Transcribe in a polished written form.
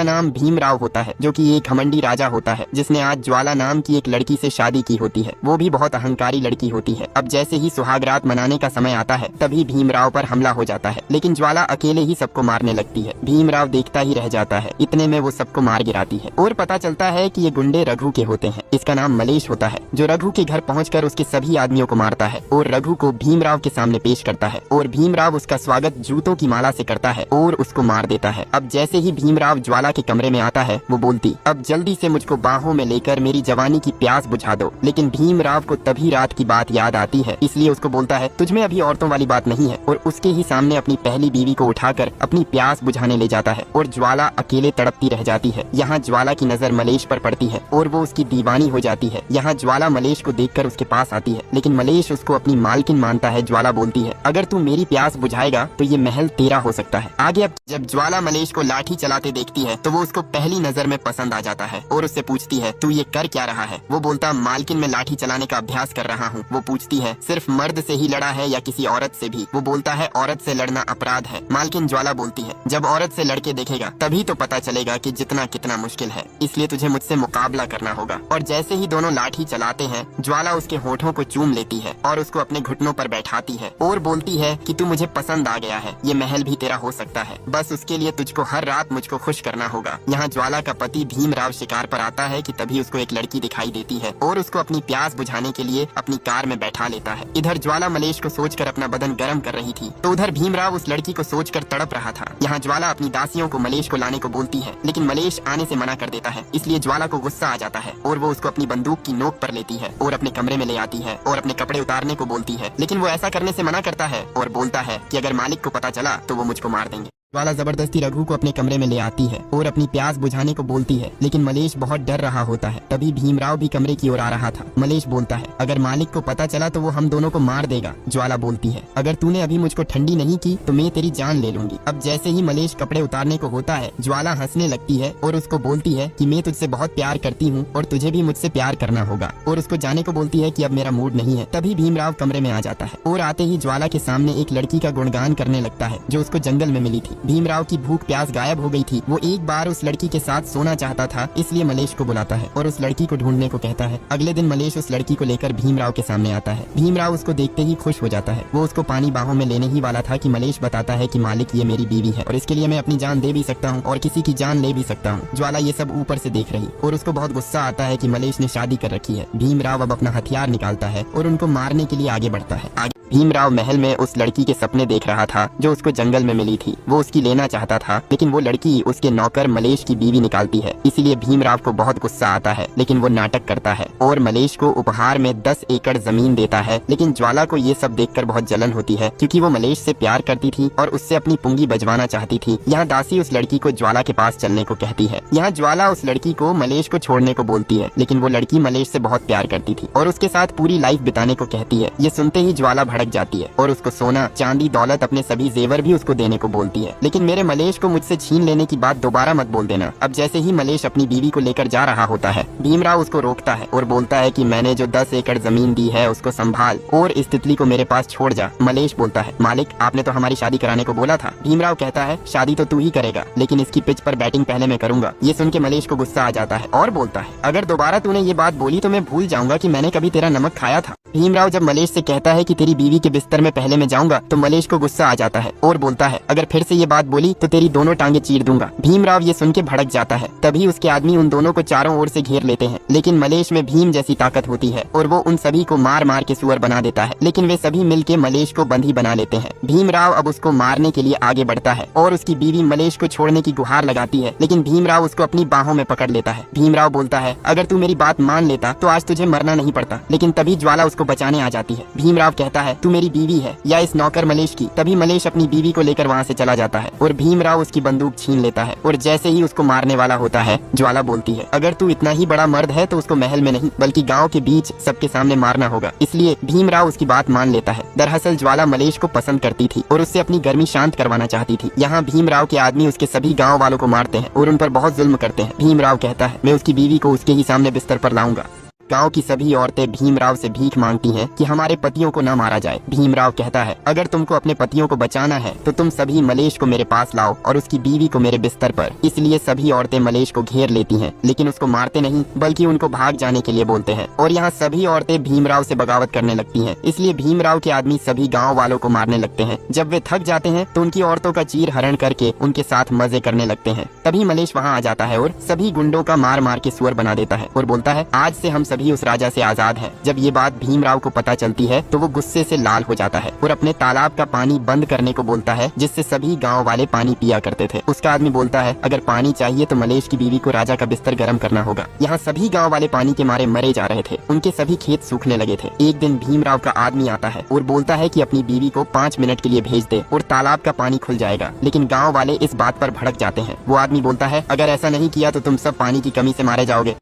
जिसका नाम भीमराव होता है, जो कि एक घमंडी राजा होता है जिसने आज ज्वाला नाम की एक लड़की से शादी की होती है। वो भी बहुत अहंकारी लड़की होती है। अब जैसे ही सुहागरात मनाने का समय आता है तभी भीमराव पर हमला हो जाता है, लेकिन ज्वाला अकेले ही सबको मारने लगती है। भीमराव देखता ही रह जाता है। इतने में वो सबको मार गिराती है और पता चलता है कि ये गुंडे रघु के होते हैं। इसका नाम मलेश होता है, जो रघु के घर पहुंचकर उसके सभी आदमियों को मारता है और रघु को भीमराव के सामने पेश करता है और भीमराव उसका स्वागत जूतों की माला से करता है और उसको मार देता है। अब जैसे ही भीमराव ज्वाला के कमरे में आता है वो बोलती, अब जल्दी से मुझको बाहों में लेकर मेरी जवानी की प्यास बुझा दो। लेकिन भीमराव को तभी रात की बात याद आती है, इसलिए उसको बोलता है तुझमें अभी औरतों वाली बात नहीं है, और उसके ही सामने अपनी पहली बीवी को उठाकर अपनी प्यास बुझाने ले जाता है और ज्वाला अकेले तड़पती रह जाती है। यहाँ ज्वाला की नजर मलेश पर पड़ती है और वो उसकी दीवानी हो जाती है। यहाँ ज्वाला मलेश को देखकर उसके पास आती है, लेकिन मलेश उसको अपनी मालकिन मानता है। ज्वाला बोलती है, अगर तू मेरी प्यास बुझाएगा तो ये महल तेरा हो सकता है। आगे अब जब ज्वाला मलेश को लाठी चलाते देखती है तो वो उसको पहली नजर में पसंद आ जाता है और उससे पूछती है, तू ये कर क्या रहा है? वो बोलता, मालकिन मैं लाठी चलाने का अभ्यास कर रहा हूँ। वो पूछती है, सिर्फ मर्द से ही लड़ा है या किसी औरत से भी? वो बोलता है, औरत से लड़ना अपराध है। मालकिन ज्वाला बोलती है, जब औरत से लड़के देखेगा तभी तो पता चलेगा कि जितना कितना मुश्किल है, इसलिए तुझे मुझसे मुकाबला करना होगा। और जैसे ही दोनों लाठी चलाते हैं ज्वाला उसके होठों को चूम लेती है और उसको अपने घुटनों पर बैठाती है और बोलती है कि तू मुझे पसंद आ गया है, ये महल भी तेरा हो सकता है, बस उसके लिए तुझको हर रात मुझको खुश करना होगा। यहाँ ज्वाला का पति भीमराव शिकार पर आता है कि तभी उसको एक लड़की दिखाई देती है और उसको अपनी प्यास बुझाने के लिए अपनी कार में बैठा लेता है। इधर ज्वाला मलेश को सोचकर अपना बदन गर्म कर रही थी तो उधर भीमराव उस लड़की को सोचकर तड़प रहा था। यहाँ ज्वाला अपनी दासियों को मलेश को लाने को बोलती है, लेकिन मलेश आने से मना कर देता है। इसलिए ज्वाला को गुस्सा आ जाता है और वो उसको अपनी बंदूक की नोक पर लेती है और अपने कमरे में ले आती है और अपने कपड़े उतारने को बोलती है, लेकिन वो ऐसा करने से मना करता है और बोलता है कि अगर मालिक को पता चला तो वो मुझको मार देंगे। ज्वाला जबरदस्ती रघु को अपने कमरे में ले आती है और अपनी प्यास बुझाने को बोलती है, लेकिन मलेश बहुत डर रहा होता है। तभी भीमराव भी कमरे की ओर आ रहा था। मलेश बोलता है, अगर मालिक को पता चला तो वो हम दोनों को मार देगा। ज्वाला बोलती है, अगर तूने अभी मुझको ठंडी नहीं की तो मैं तेरी जान ले लूंगी। अब जैसे ही मलेश कपड़े उतारने को होता है ज्वाला हंसने लगती है और उसको बोलती है कि मैं तुझसे बहुत प्यार करती हूँ और तुझे भी मुझसे प्यार करना होगा, और उसको जाने को बोलती है कि अब मेरा मूड नहीं है। तभी भीमराव कमरे में आ जाता है और आते ही ज्वाला के सामने एक लड़की का गुणगान करने लगता है जो उसको जंगल में मिली थी। भीमराव की भूख प्यास गायब हो गई थी। वो एक बार उस लड़की के साथ सोना चाहता था, इसलिए मलेश को बुलाता है और उस लड़की को ढूंढने को कहता है। अगले दिन मलेश उस लड़की को लेकर भीमराव के सामने आता है। भीमराव उसको देखते ही खुश हो जाता है। वो उसको पानी बाहों में लेने ही वाला था कि मलेश बताता है कि मालिक ये मेरी बीवी है और इसके लिए मैं अपनी जान दे भी सकता हूँ और किसी की जान ले भी सकता हूँ। ज्वाला ये सब ऊपर से देख रही और उसको बहुत गुस्सा आता है कि मलेश ने शादी कर रखी है। भीमराव अब अपना हथियार निकालता है और उनको मारने के लिए आगे बढ़ता है। भीमराव महल में उस लड़की के सपने देख रहा था जो उसको जंगल में मिली थी। वो उसकी लेना चाहता था, लेकिन वो लड़की उसके नौकर मलेश की बीवी निकालती है। इसीलिए भीमराव को बहुत गुस्सा आता है, लेकिन वो नाटक करता है और मलेश को उपहार में 10 एकड़ जमीन देता है। लेकिन ज्वाला को ये सब देखकर बहुत जलन होती है, क्योंकि वो मलेश से प्यार करती थी और उससे अपनी पुंगी बजवाना चाहती थी। यहाँ दासी उस लड़की को ज्वाला के पास चलने को कहती है। यहाँ ज्वाला उस लड़की को मलेश को छोड़ने को बोलती है, लेकिन वो लड़की मलेश से बहुत प्यार करती थी और उसके साथ पूरी लाइफ बिताने को कहती है। ये सुनते ही ज्वाला भड़क जाती है और उसको सोना चांदी दौलत अपने सभी जेवर भी उसको देने को बोलती है, लेकिन मेरे मलेश को मुझसे छीन लेने की बात दोबारा मत बोल देना। अब जैसे ही मलेश अपनी बीवी को लेकर जा रहा होता है भीमराव उसको रोकता है और बोलता है कि मैंने जो 10 एकड़ जमीन दी है उसको संभाल और इस तितली को मेरे पास छोड़ जा। मलेश बोलता है, मालिक आपने तो हमारी शादी कराने को बोला था। भीमराव कहता है, शादी तो तू ही करेगा, लेकिन इसकी पिच पर बैटिंग पहले मैं करूंगा। ये सुन के मलेश को गुस्सा आ जाता है और बोलता है, अगर दोबारा तूने ये बात बोली तो मैं भूल जाऊंगा कि मैंने कभी तेरा नमक खाया था। भीमराव जब मलेश से कहता है कि तेरी बीवी के बिस्तर में पहले मैं जाऊंगा तो मलेश को गुस्सा आ जाता है और बोलता है, अगर फिर से ये बात बोली तो तेरी दोनों टांगे चीर दूंगा। भीमराव ये सुन के भड़क जाता है। तभी उसके आदमी उन दोनों को चारों ओर से घेर लेते हैं, लेकिन मलेश में भीम जैसी ताकत होती है और वो उन सभी को मार मार के सुअर बना देता है, लेकिन वे सभी मिलके मलेश को बंदी बना लेते हैं। भीमराव अब उसको मारने के लिए आगे बढ़ता है और उसकी बीवी मलेश को छोड़ने की गुहार लगाती है, लेकिन भीमराव उसको अपनी बाहों में पकड़ लेता है। भीमराव बोलता है, अगर तू मेरी बात मान लेता तो आज तुझे मरना नहीं पड़ता, लेकिन तभी ज्वाला उसको बचाने आ जाती है। भीमराव कहता है, तू मेरी बीवी है या इस नौकर मलेश की। तभी मलेश अपनी बीवी को लेकर वहाँ से चला जाता है और भीमराव उसकी बंदूक छीन लेता है और जैसे ही उसको मारने वाला होता है ज्वाला बोलती है, अगर तू इतना ही बड़ा मर्द है तो उसको महल में नहीं बल्कि गांव के बीच सबके सामने मारना होगा। इसलिए भीमराव उसकी बात मान लेता है। दरअसल ज्वाला मलेश को पसंद करती थी और उससे अपनी गर्मी शांत करवाना चाहती थी। यहाँ भीमराव के आदमी उसके सभी गाँव वालों को मारते हैं और उन पर बहुत जुल्म करते हैं। भीमराव कहता है, मैं उसकी बीवी को उसके ही सामने बिस्तर पर लाऊंगा। गांव की सभी औरतें भीमराव से भीख मांगती हैं कि हमारे पतियों को न मारा जाए। भीमराव कहता है, अगर तुमको अपने पतियों को बचाना है तो तुम सभी मलेश को मेरे पास लाओ और उसकी बीवी को मेरे बिस्तर पर। इसलिए सभी औरतें मलेश को घेर लेती हैं, लेकिन उसको मारते नहीं बल्कि उनको भाग जाने के लिए बोलते हैं। और यहाँ सभी औरतें भीमराव से बगावत करने लगती हैं। इसलिए भीमराव के आदमी सभी गाँव वालों को मारने लगते हैं। जब वे थक जाते हैं तो उनकी औरतों का चीर हरण करके उनके साथ मजे करने लगते हैं। तभी मलेश वहाँ आ जाता है और सभी गुंडों का मार मार के सुअर बना देता है और बोलता है, आज से हम सभी उस राजा से आजाद हैं। जब ये बात भीमराव को पता चलती है तो वो गुस्से से लाल हो जाता है और अपने तालाब का पानी बंद करने को बोलता है, जिससे सभी गाँव वाले पानी पिया करते थे। उसका आदमी बोलता है, अगर पानी चाहिए तो मलेश की बीवी को राजा का बिस्तर गर्म करना होगा। यहाँ सभी गाँव वाले पानी के मारे मरे जा रहे थे। उनके सभी खेत सूखने लगे थे। एक दिन भीमराव का आदमी आता है और बोलता है कि अपनी बीवी को 5 मिनट के लिए भेज दे और तालाब का पानी खुल जाएगा। लेकिन गाँव वाले इस बात पर भड़क जाते हैं। वो आदमी बोलता है, अगर ऐसा नहीं किया तो तुम सब पानी की कमी से मारे जाओगे।